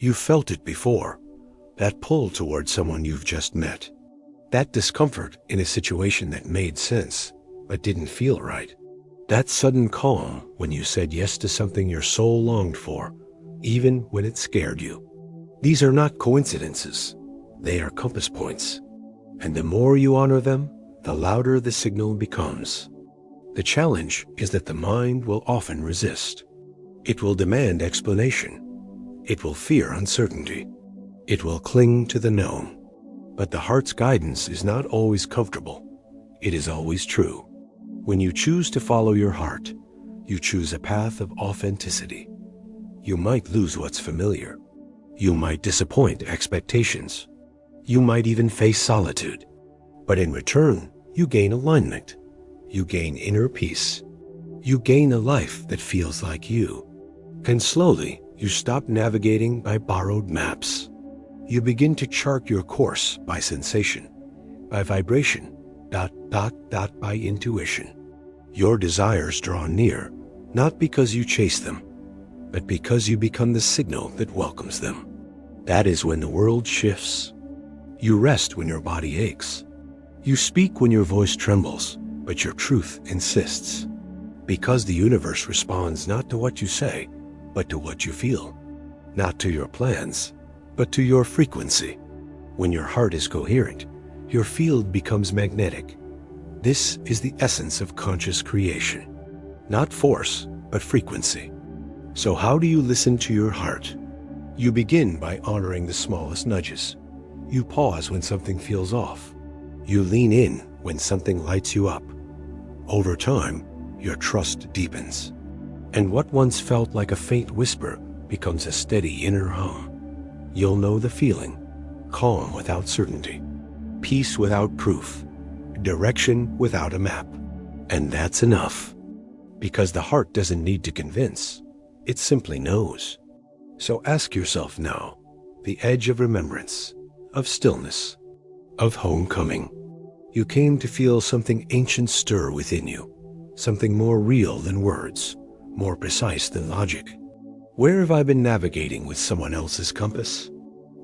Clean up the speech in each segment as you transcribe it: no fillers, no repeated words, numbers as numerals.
You felt it before, that pull toward someone you've just met, that discomfort in a situation that made sense but didn't feel right, that sudden calm when you said yes to something your soul longed for, even when it scared you. These are not coincidences, they are compass points, and the more you honor them, the louder the signal becomes. The challenge is that the mind will often resist. It will demand explanation. It will fear uncertainty. It will cling to the known. But the heart's guidance is not always comfortable. It is always true. When you choose to follow your heart, you choose a path of authenticity. You might lose what's familiar. You might disappoint expectations. You might even face solitude. But in return, you gain alignment. You gain inner peace. You gain a life that feels like you. And slowly, you stop navigating by borrowed maps. You begin to chart your course by sensation, by vibration, by intuition. Your desires draw near, not because you chase them, but because you become the signal that welcomes them. That is when the world shifts. You rest when your body aches. You speak when your voice trembles, but your truth insists. Because the universe responds not to what you say, but to what you feel. Not to your plans, but to your frequency. When your heart is coherent, your field becomes magnetic. This is the essence of conscious creation. Not force, but frequency. So how do you listen to your heart? You begin by honoring the smallest nudges. You pause when something feels off. You lean in when something lights you up. Over time, your trust deepens. And what once felt like a faint whisper becomes a steady inner hum. You'll know the feeling, calm without certainty, peace without proof, direction without a map. And that's enough. Because the heart doesn't need to convince, it simply knows. So ask yourself now, the edge of remembrance, of stillness, of homecoming. You came to feel something ancient stir within you, something more real than words, more precise than logic. Where have I been navigating with someone else's compass?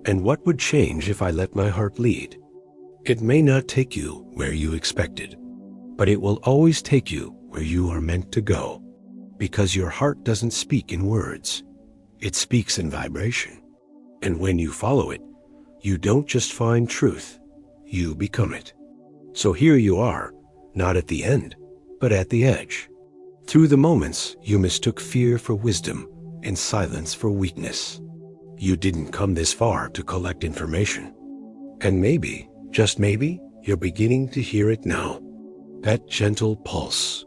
And what would change if I let my heart lead? It may not take you where you expected, but it will always take you where you are meant to go. Because your heart doesn't speak in words, it speaks in vibration. And when you follow it, you don't just find truth, you become it. So here you are, not at the end, but at the edge. Through the moments, you mistook fear for wisdom and silence for weakness. You didn't come this far to collect information. And maybe, just maybe, you're beginning to hear it now. That gentle pulse,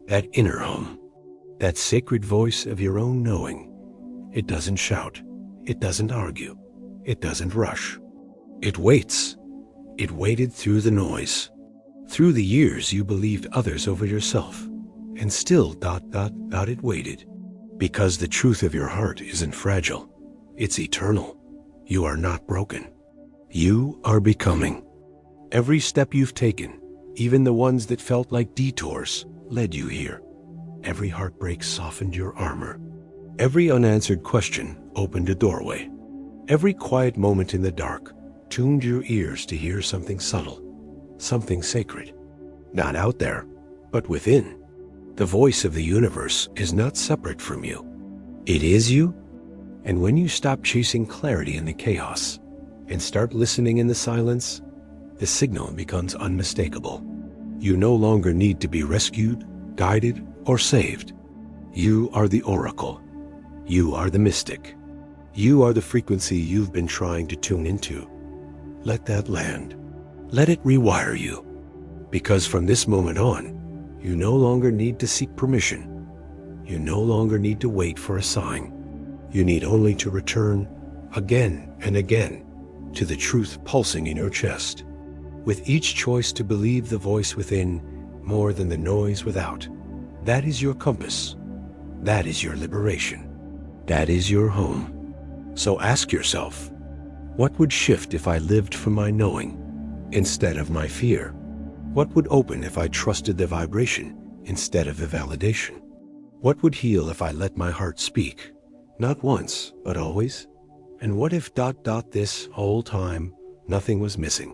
that inner hum, that sacred voice of your own knowing. It doesn't shout, it doesn't argue, it doesn't rush. It waits. It waited through the noise. Through the years you believed others over yourself, and still it waited. Because the truth of your heart isn't fragile, it's eternal. You are not broken. You are becoming. Every step you've taken, even the ones that felt like detours, led you here. Every heartbreak softened your armor. Every unanswered question opened a doorway. Every quiet moment in the dark tuned your ears to hear something subtle, something sacred. Not out there, but within. The voice of the universe is not separate from you. It is you. And when you stop chasing clarity in the chaos and start listening in the silence, the signal becomes unmistakable. You no longer need to be rescued, guided, or saved. You are the oracle. You are the mystic. You are the frequency you've been trying to tune into. Let that land. Let it rewire you. Because from this moment on, you no longer need to seek permission. You no longer need to wait for a sign. You need only to return again and again to the truth pulsing in your chest. With each choice to believe the voice within more than the noise without. That is your compass. That is your liberation. That is your home. So ask yourself, what would shift if I lived from my knowing instead of my fear? What would open if I trusted the vibration instead of the validation? What would heal if I let my heart speak, not once, but always? And what if this whole time nothing was missing?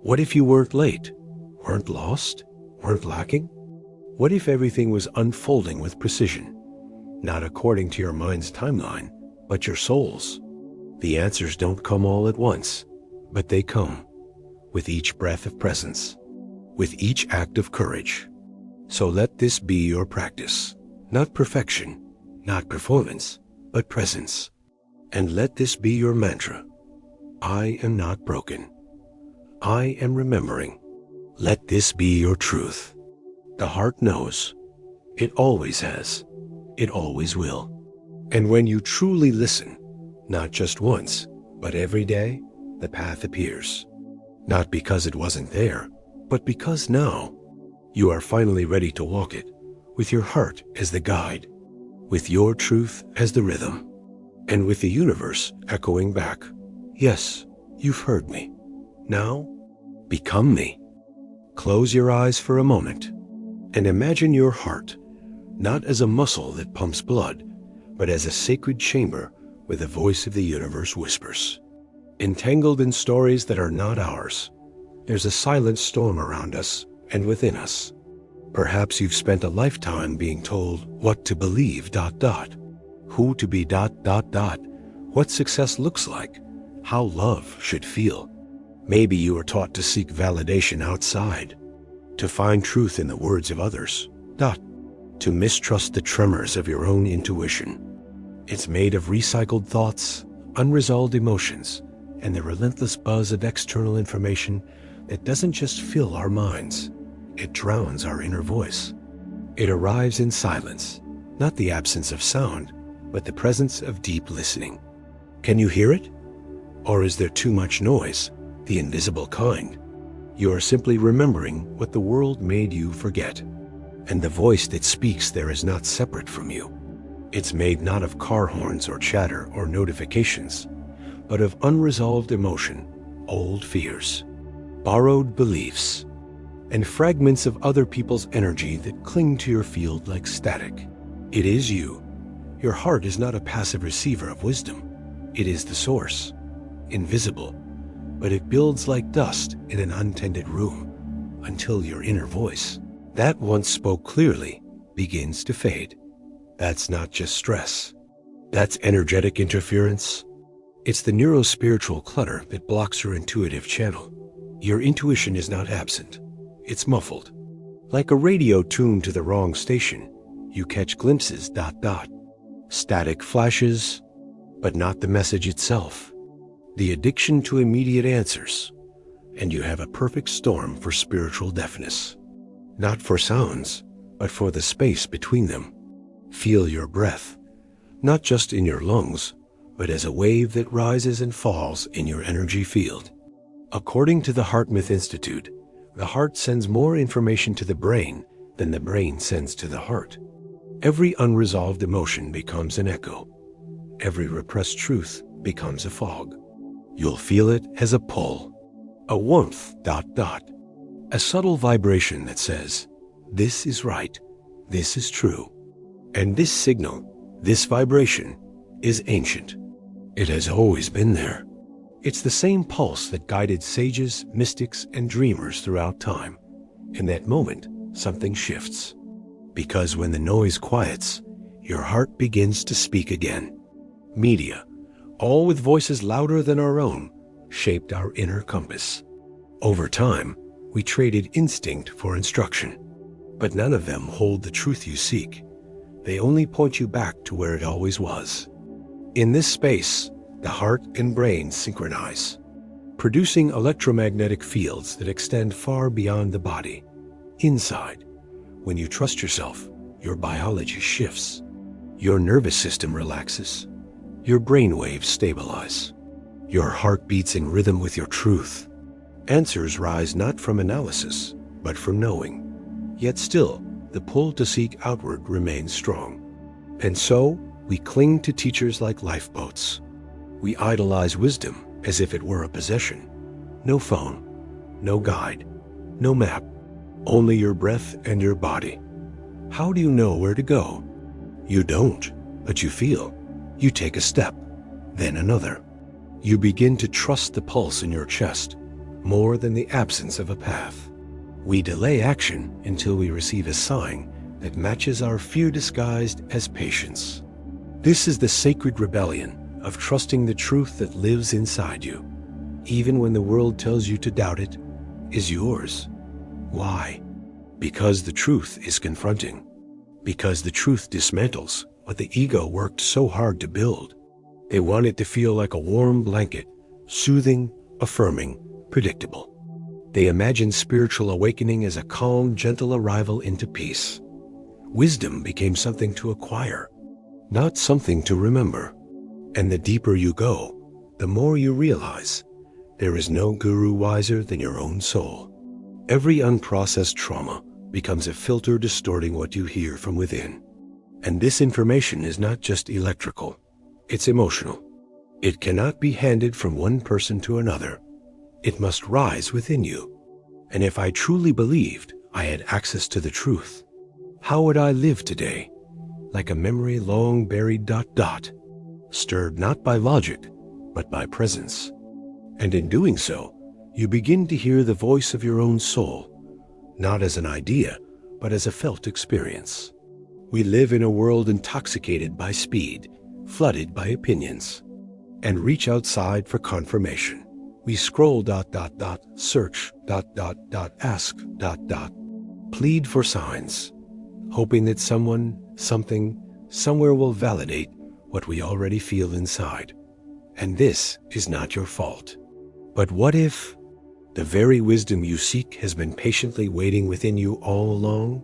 What if you weren't late, weren't lost, weren't lacking? What if everything was unfolding with precision, not according to your mind's timeline, but your soul's? The answers don't come all at once, but they come with each breath of presence, with each act of courage. So let this be your practice, not perfection, not performance, but presence. And let this be your mantra. I am not broken. I am remembering. Let this be your truth. The heart knows. It always has. It always will. And when you truly listen, not just once, but every day, the path appears. Not because it wasn't there, but because now you are finally ready to walk it, with your heart as the guide, with your truth as the rhythm, and with the universe echoing back, yes, you've heard me. Now, become me. Close your eyes for a moment and imagine your heart not as a muscle that pumps blood, but as a sacred chamber where the voice of the universe whispers. Entangled in stories that are not ours, there's a silent storm around us and within us. Perhaps you've spent a lifetime being told what to believe, who to be, what success looks like, how love should feel. Maybe you were taught to seek validation outside, to find truth in the words of others, to mistrust the tremors of your own intuition. It's made of recycled thoughts, unresolved emotions, and the relentless buzz of external information that doesn't just fill our minds, it drowns our inner voice. It arrives in silence, not the absence of sound, but the presence of deep listening. Can you hear it? Or is there too much noise, the invisible kind? You are simply remembering what the world made you forget. And the voice that speaks there is not separate from you. It's made not of car horns or chatter or notifications, but of unresolved emotion, old fears, borrowed beliefs, and fragments of other people's energy that cling to your field like static. It is you. Your heart is not a passive receiver of wisdom. It is the source, invisible, but it builds like dust in an untended room until your inner voice, that once spoke clearly, begins to fade. That's not just stress. That's energetic interference. It's the neurospiritual clutter that blocks your intuitive channel. Your intuition is not absent. It's muffled. Like a radio tuned to the wrong station, you catch glimpses, static flashes, but not the message itself. The addiction to immediate answers, and you have a perfect storm for spiritual deafness. Not for sounds, but for the space between them. Feel your breath, not just in your lungs, but as a wave that rises and falls in your energy field. According to the HeartMath Institute, the heart sends more information to the brain than the brain sends to the heart. Every unresolved emotion becomes an echo. Every repressed truth becomes a fog. You'll feel it as a pull, a warmth, a subtle vibration that says, this is right, this is true. And this signal, this vibration, is ancient. It has always been there. It's the same pulse that guided sages, mystics, and dreamers throughout time. In that moment, something shifts. Because when the noise quiets, your heart begins to speak again. Media, all with voices louder than our own, shaped our inner compass. Over time, we traded instinct for instruction. But none of them hold the truth you seek. They only point you back to where it always was. In this space, the heart and brain synchronize, producing electromagnetic fields that extend far beyond the body. Inside, when you trust yourself, your biology shifts. Your nervous system relaxes. Your brain waves stabilize. Your heart beats in rhythm with your truth. Answers rise not from analysis, but from knowing. Yet still, the pull to seek outward remains strong. And so, we cling to teachers like lifeboats. We idolize wisdom as if it were a possession. No phone, no guide, no map, only your breath and your body. How do you know where to go? You don't, but you feel. You take a step, then another, You begin to trust the pulse in your chest more than the absence of a path. We delay action until we receive a sign that matches our fear disguised as patience. This is the sacred rebellion of trusting the truth that lives inside you, even when the world tells you to doubt it, is yours. Why? Because the truth is confronting. Because the truth dismantles what the ego worked so hard to build. They want it to feel like a warm blanket, soothing, affirming, predictable. They imagine spiritual awakening as a calm, gentle arrival into peace. Wisdom became something to acquire, not something to remember. And the deeper you go, the more you realize there is no guru wiser than your own soul. Every unprocessed trauma becomes a filter distorting what you hear from within. And this information is not just electrical, it's emotional. It cannot be handed from one person to another. It must rise within you. And if I truly believed I had access to the truth, how would I live today? Like a memory long buried ... stirred not by logic, but by presence. And in doing so, you begin to hear the voice of your own soul, not as an idea, but as a felt experience. We live in a world intoxicated by speed, flooded by opinions, and reach outside for confirmation. We scroll ... search ... ask ... plead for signs, hoping that someone, something, somewhere will validate what we already feel inside. And this is not your fault. But what if the very wisdom you seek has been patiently waiting within you all along?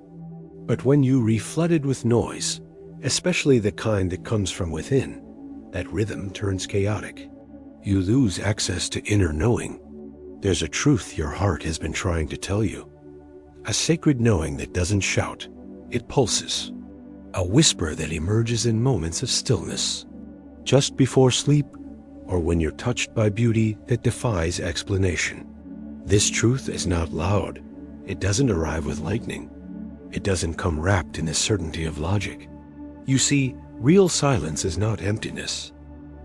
But when you reflooded with noise, especially the kind that comes from within, that rhythm turns chaotic. You lose access to inner knowing. There's a truth your heart has been trying to tell you. A sacred knowing that doesn't shout, it pulses. A whisper that emerges in moments of stillness, just before sleep, or when you're touched by beauty that defies explanation. This truth is not loud. It doesn't arrive with lightning. It doesn't come wrapped in the certainty of logic. You see, real silence is not emptiness.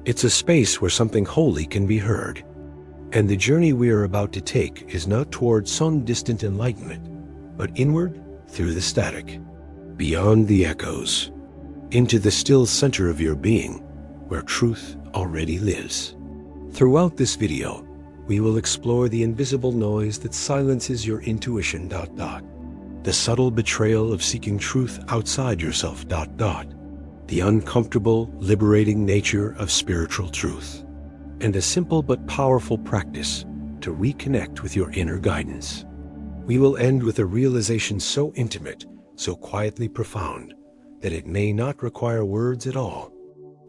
It's a space where something holy can be heard. And the journey we are about to take is not toward some distant enlightenment, but inward through the static, beyond the echoes, into the still center of your being, where truth already lives. Throughout this video, we will explore the invisible noise that silences your intuition ... the subtle betrayal of seeking truth outside yourself ... the uncomfortable, liberating nature of spiritual truth, and a simple but powerful practice to reconnect with your inner guidance. We will end with a realization so intimate, so quietly profound, that it may not require words at all.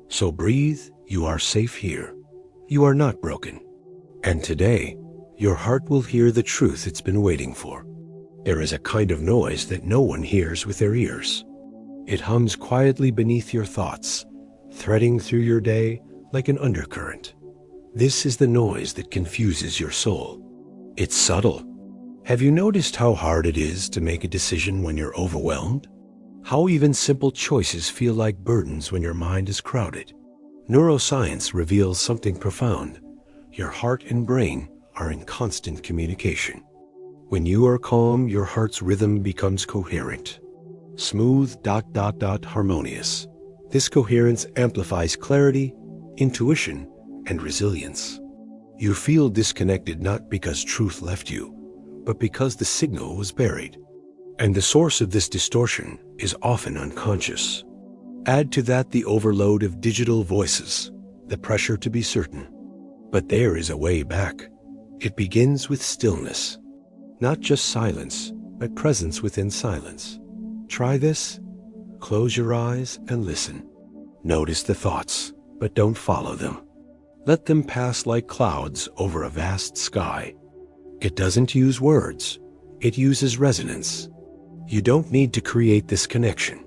So breathe, you are safe here. You are not broken. And today, your heart will hear the truth it's been waiting for. There is a kind of noise that no one hears with their ears. It hums quietly beneath your thoughts, threading through your day like an undercurrent. This is the noise that confuses your soul. It's subtle. Have you noticed how hard it is to make a decision when you're overwhelmed? How even simple choices feel like burdens when your mind is crowded? Neuroscience reveals something profound. Your heart and brain are in constant communication. When you are calm, your heart's rhythm becomes coherent. Smooth ... harmonious. This coherence amplifies clarity, intuition, and resilience. You feel disconnected not because truth left you, but because the signal was buried. And the source of this distortion is often unconscious. Add to that the overload of digital voices, the pressure to be certain. But there is a way back. It begins with stillness. Not just silence, but presence within silence. Try this. Close your eyes and listen. Notice the thoughts, but don't follow them. Let them pass like clouds over a vast sky. It doesn't use words. It uses resonance. You don't need to create this connection.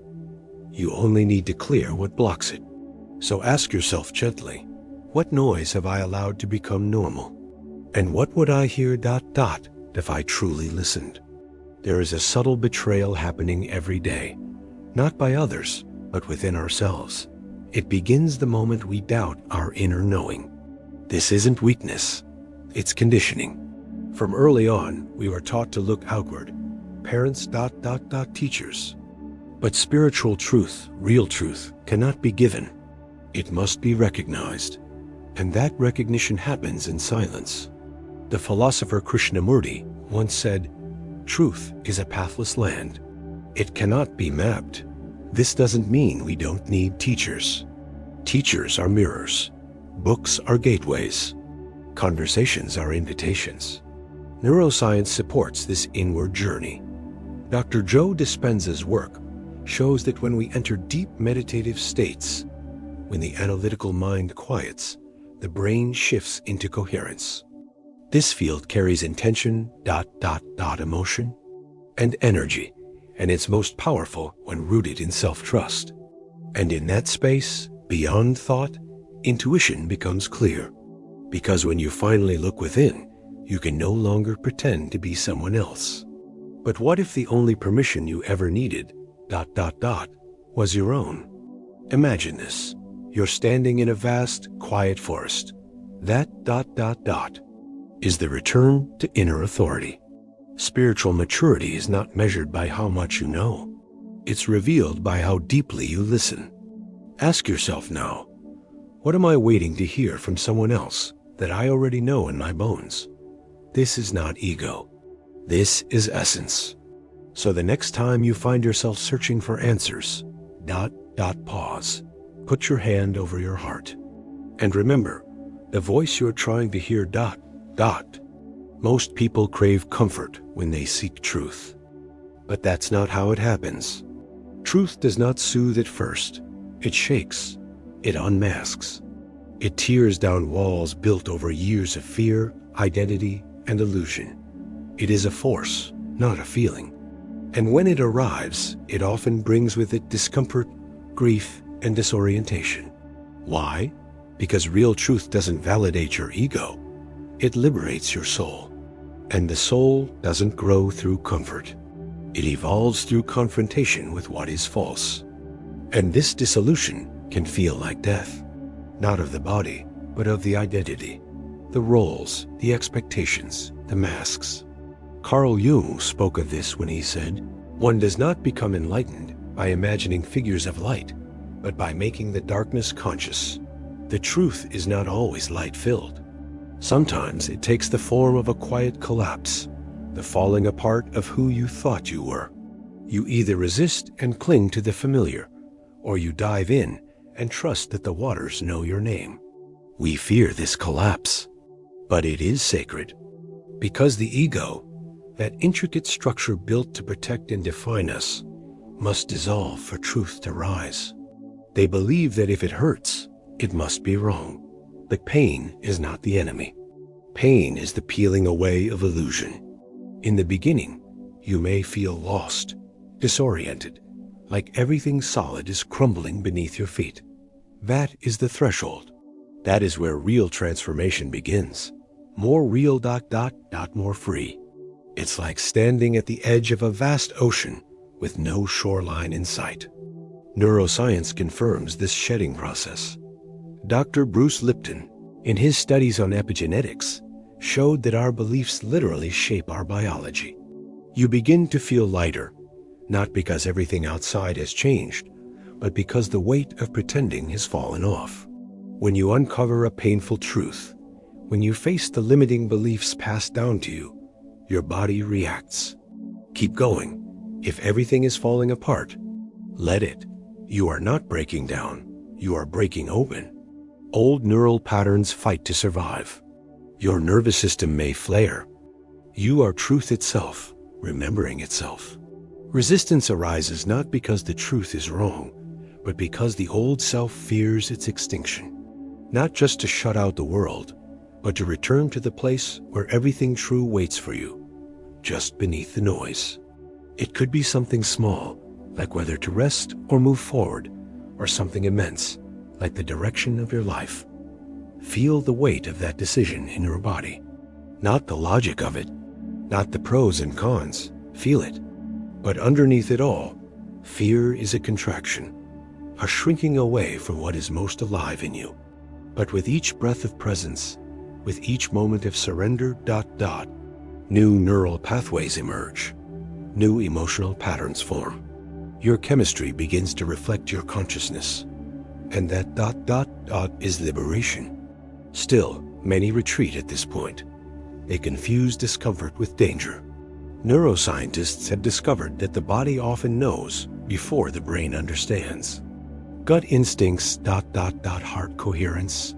You only need to clear what blocks it. So ask yourself gently, what noise have I allowed to become normal? And what would I hear ... if I truly listened? There is a subtle betrayal happening every day, not by others, but within ourselves. It begins the moment we doubt our inner knowing. This isn't weakness, it's conditioning. From early on, we were taught to look outward. Parents, teachers. But spiritual truth, real truth, cannot be given. It must be recognized. And that recognition happens in silence. The philosopher Krishnamurti once said, "Truth is a pathless land. It cannot be mapped." This doesn't mean we don't need teachers. Teachers are mirrors. Books are gateways. Conversations are invitations. Neuroscience supports this inward journey. Dr. Joe Dispenza's work shows that when we enter deep meditative states, when the analytical mind quiets, the brain shifts into coherence. This field carries intention, emotion, and energy, and it's most powerful when rooted in self-trust. And in that space, beyond thought, intuition becomes clear. Because when you finally look within, you can no longer pretend to be someone else. But what if the only permission you ever needed, was your own? Imagine this. You're standing in a vast, quiet forest. That is the return to inner authority. Spiritual maturity is not measured by how much you know. It's revealed by how deeply you listen. Ask yourself now, what am I waiting to hear from someone else that I already know in my bones? This is not ego. This is essence. So the next time you find yourself searching for answers, pause. Put your hand over your heart. And remember, the voice you're trying to hear, Most people crave comfort when they seek truth. But that's not how it happens. Truth does not soothe at first. It shakes. It unmasks. It tears down walls built over years of fear, identity, and illusion. It is a force, not a feeling. And when it arrives, it often brings with it discomfort, grief, and disorientation. Why? Because real truth doesn't validate your ego. It liberates your soul. And the soul doesn't grow through comfort. It evolves through confrontation with what is false. And this dissolution can feel like death, not of the body, but of the identity, the roles, the expectations, the masks. Carl Jung spoke of this when he said, "One does not become enlightened by imagining figures of light, but by making the darkness conscious." The truth is not always light-filled. Sometimes it takes the form of a quiet collapse, the falling apart of who you thought you were. You either resist and cling to the familiar, or you dive in and trust that the waters know your name. We fear this collapse, but it is sacred, because the ego, that intricate structure built to protect and define us, must dissolve for truth to rise. They believe that if it hurts, it must be wrong. The pain is not the enemy. Pain is the peeling away of illusion. In the beginning, you may feel lost, disoriented, like everything solid is crumbling beneath your feet. That is the threshold. That is where real transformation begins. More real, more free. It's like standing at the edge of a vast ocean with no shoreline in sight. Neuroscience confirms this shedding process. Dr. Bruce Lipton, in his studies on epigenetics, showed that our beliefs literally shape our biology. You begin to feel lighter, not because everything outside has changed, but because the weight of pretending has fallen off. When you uncover a painful truth, when you face the limiting beliefs passed down to you, your body reacts. Keep going. If everything is falling apart, let it. You are not breaking down. You are breaking open. Old neural patterns fight to survive. Your nervous system may flare. You are truth itself, remembering itself. Resistance arises not because the truth is wrong, but because the old self fears its extinction. Not just to shut out the world, but to return to the place where everything true waits for you, just beneath the noise. It could be something small, like whether to rest or move forward, or something immense, like the direction of your life. Feel the weight of that decision in your body. Not the logic of it, not the pros and cons. Feel it. But underneath it all, fear is a contraction, a shrinking away from what is most alive in you. But with each breath of presence, with each moment of surrender, new neural pathways emerge. New emotional patterns form. Your chemistry begins to reflect your consciousness. And that is liberation. Still, many retreat at this point. They confuse discomfort with danger. Neuroscientists have discovered that the body often knows before the brain understands. Gut instincts, heart coherence,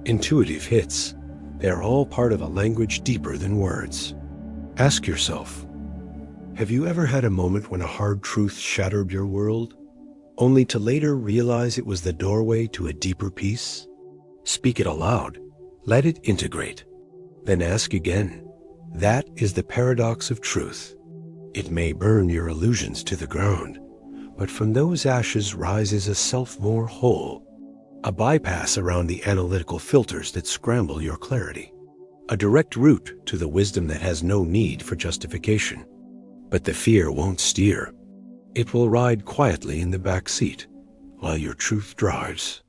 intuitive hits, they're all part of a language deeper than words. Ask yourself, have you ever had a moment when a hard truth shattered your world, only to later realize it was the doorway to a deeper peace? Speak it aloud. Let it integrate. Then ask again. That is the paradox of truth. It may burn your illusions to the ground, but from those ashes rises a self more whole, a bypass around the analytical filters that scramble your clarity, a direct route to the wisdom that has no need for justification. But the fear won't steer. It will ride quietly in the back seat while your truth drives.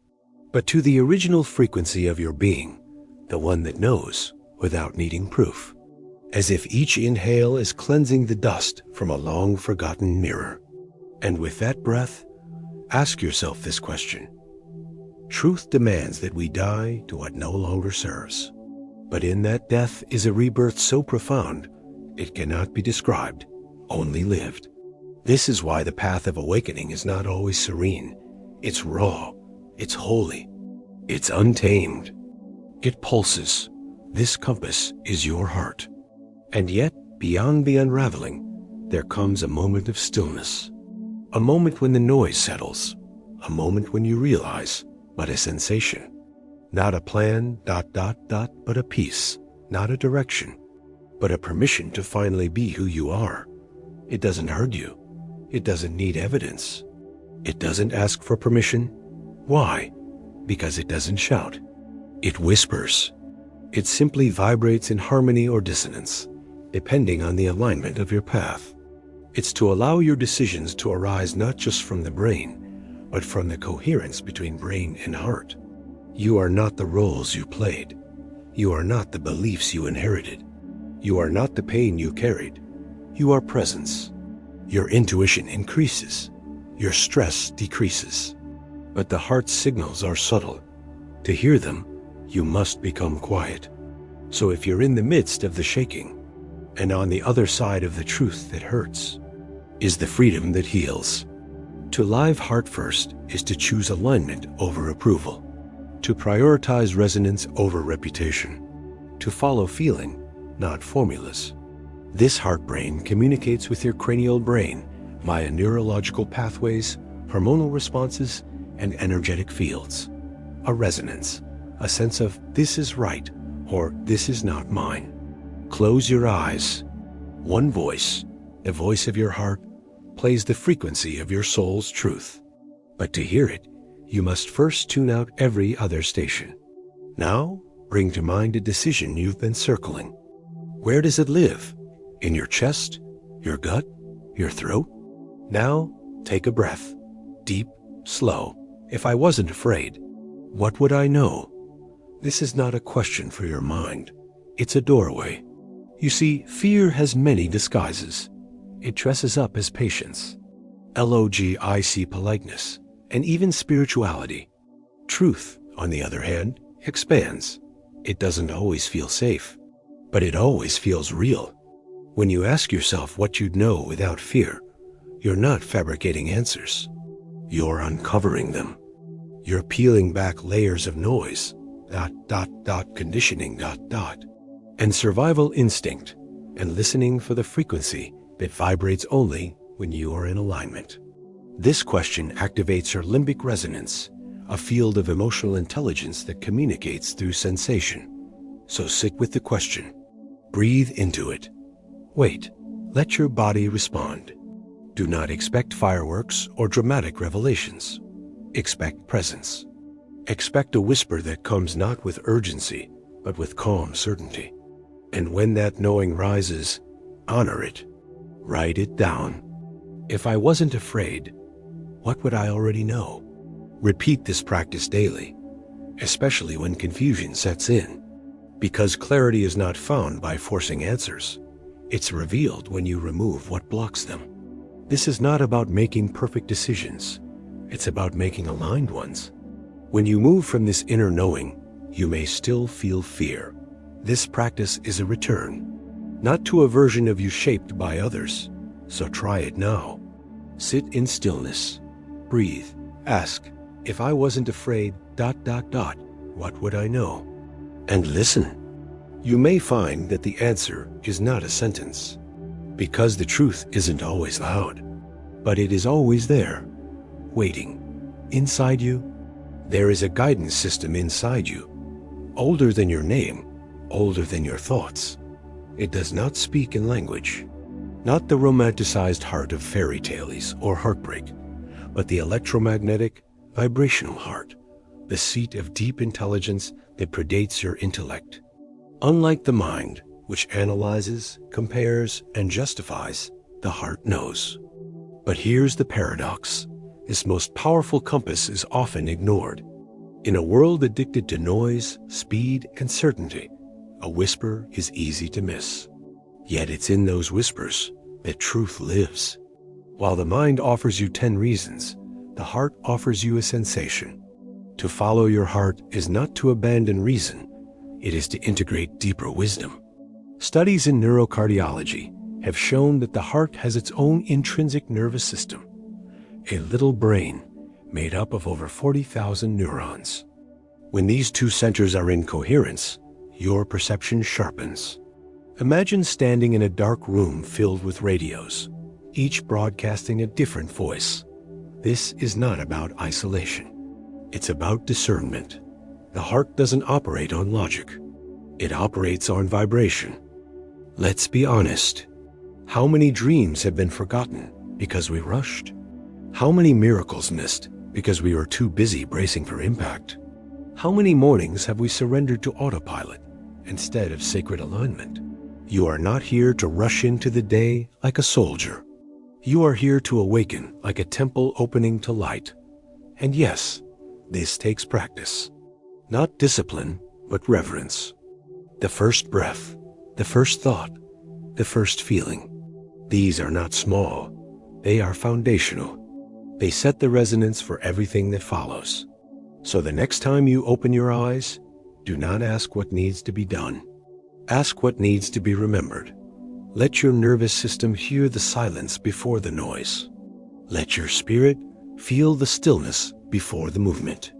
But to the original frequency of your being, the one that knows without needing proof, as if each inhale is cleansing the dust from a long-forgotten mirror. And with that breath, ask yourself this question. Truth demands that we die to what no longer serves. But in that death is a rebirth so profound, it cannot be described, only lived. This is why the path of awakening is not always serene. It's raw, it's holy, it's untamed. It pulses. This compass is your heart. And yet, beyond the unraveling, there comes a moment of stillness. A moment when the noise settles. A moment when you realize but a sensation. Not a plan, but a peace. Not a direction, but a permission to finally be who you are. It doesn't hurt you. It doesn't need evidence. It doesn't ask for permission. Why? Because it doesn't shout. It whispers. It simply vibrates in harmony or dissonance, depending on the alignment of your path. It's to allow your decisions to arise not just from the brain, but from the coherence between brain and heart. You are not the roles you played. You are not the beliefs you inherited. You are not the pain you carried. You are presence. Your intuition increases. Your stress decreases. But the heart's signals are subtle. To hear them, you must become quiet. So if you're in the midst of the shaking, and on the other side of the truth that hurts, is the freedom that heals. To live heart first is to choose alignment over approval, to prioritize resonance over reputation, to follow feeling, not formulas. This heart-brain communicates with your cranial brain via neurological pathways, hormonal responses, and energetic fields. A resonance, a sense of this is right or this is not mine. Close your eyes. One voice, the voice of your heart, plays the frequency of your soul's truth. But to hear it, you must first tune out every other station. Now, bring to mind a decision you've been circling. Where does it live? In your chest? Your gut? Your throat? Now, take a breath. Deep, slow. If I wasn't afraid, what would I know? This is not a question for your mind. It's a doorway. You see, fear has many disguises. It dresses up as patience, logic politeness, and even spirituality. Truth, on the other hand, expands. It doesn't always feel safe, but it always feels real. When you ask yourself what you'd know without fear, you're not fabricating answers. You're uncovering them. You're peeling back layers of noise, conditioning, and survival instinct, and listening for the frequency that vibrates only when you are in alignment. This question activates your limbic resonance, a field of emotional intelligence that communicates through sensation. So sit with the question. Breathe into it. Wait. Let your body respond. Do not expect fireworks or dramatic revelations. Expect presence. Expect a whisper that comes not with urgency, but with calm certainty. And when that knowing rises, honor it. Write it down. If I wasn't afraid, what would I already know? Repeat this practice daily, especially when confusion sets in. Because clarity is not found by forcing answers. It's revealed when you remove what blocks them. This is not about making perfect decisions. It's about making aligned ones. When you move from this inner knowing, you may still feel fear. This practice is a return, not to a version of you shaped by others. So try it now. Sit in stillness. Breathe. Ask, if I wasn't afraid, ... what would I know? And listen. You may find that the answer is not a sentence, because the truth isn't always loud, but it is always there, waiting. Inside you, there is a guidance system inside you, older than your name, older than your thoughts. It does not speak in language, not the romanticized heart of fairy tales or heartbreak, but the electromagnetic, vibrational heart, the seat of deep intelligence that predates your intellect. Unlike the mind, which analyzes, compares, and justifies, the heart knows. But here's the paradox. This most powerful compass is often ignored. In a world addicted to noise, speed, and certainty, a whisper is easy to miss. Yet it's in those whispers that truth lives. While the mind offers you 10 reasons, the heart offers you a sensation. To follow your heart is not to abandon reason. It is to integrate deeper wisdom. Studies in neurocardiology have shown that the heart has its own intrinsic nervous system, a little brain made up of over 40,000 neurons. When these two centers are in coherence, your perception sharpens. Imagine standing in a dark room filled with radios, each broadcasting a different voice. This is not about isolation. It's about discernment. The heart doesn't operate on logic. It operates on vibration. Let's be honest. How many dreams have been forgotten because we rushed? How many miracles missed because we were too busy bracing for impact? How many mornings have we surrendered to autopilot instead of sacred alignment? You are not here to rush into the day like a soldier. You are here to awaken like a temple opening to light. And yes, this takes practice. Not discipline, but reverence. The first breath, the first thought, the first feeling. These are not small. They are foundational. They set the resonance for everything that follows. So the next time you open your eyes, do not ask what needs to be done. Ask what needs to be remembered. Let your nervous system hear the silence before the noise. Let your spirit feel the stillness before the movement.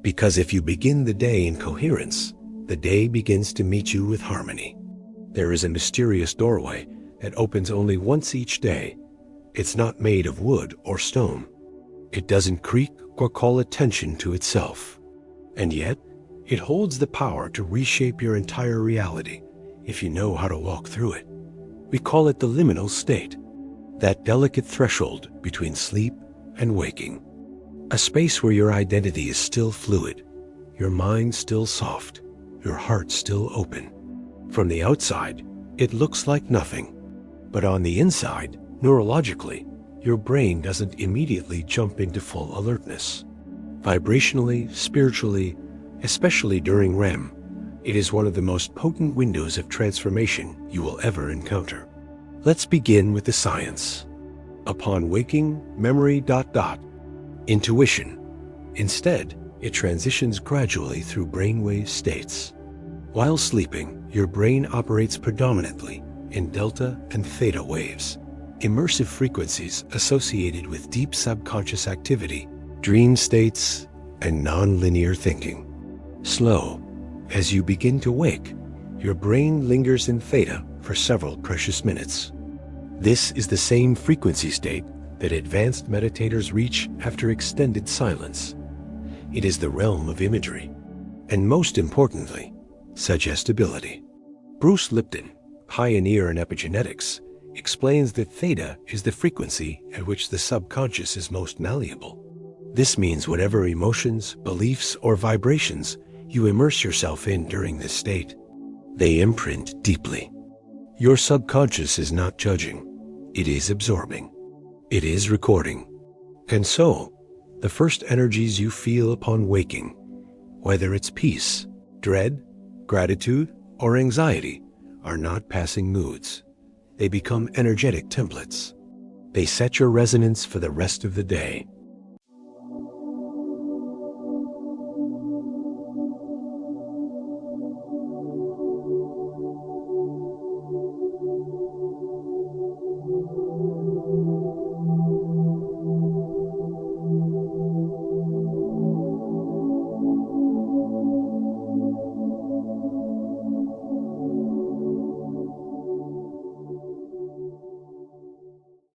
Because if you begin the day in coherence, the day begins to meet you with harmony. There is a mysterious doorway that opens only once each day. It's not made of wood or stone. It doesn't creak or call attention to itself. And yet, it holds the power to reshape your entire reality if you know how to walk through it. We call it the liminal state, that delicate threshold between sleep and waking. A space where your identity is still fluid, your mind still soft, your heart still open. From the outside, it looks like nothing. But on the inside, neurologically, your brain doesn't immediately jump into full alertness. Vibrationally, spiritually, especially during REM, it is one of the most potent windows of transformation you will ever encounter. Let's begin with the science. Upon waking, memory ... intuition. Instead, it transitions gradually through brainwave states. While sleeping, your brain operates predominantly in delta and theta waves, immersive frequencies associated with deep subconscious activity, dream states, and non-linear thinking. Slow, as you begin to wake, your brain lingers in theta for several precious minutes. This is the same frequency state that advanced meditators reach after extended silence. It is the realm of imagery, and most importantly, suggestibility. Bruce Lipton, pioneer in epigenetics, explains that theta is the frequency at which the subconscious is most malleable. This means whatever emotions, beliefs, or vibrations you immerse yourself in during this state, they imprint deeply. Your subconscious is not judging, it is absorbing. It is recording. And so, the first energies you feel upon waking, whether it's peace, dread, Gratitude or anxiety are not passing moods. They become energetic templates. They set your resonance for the rest of the day.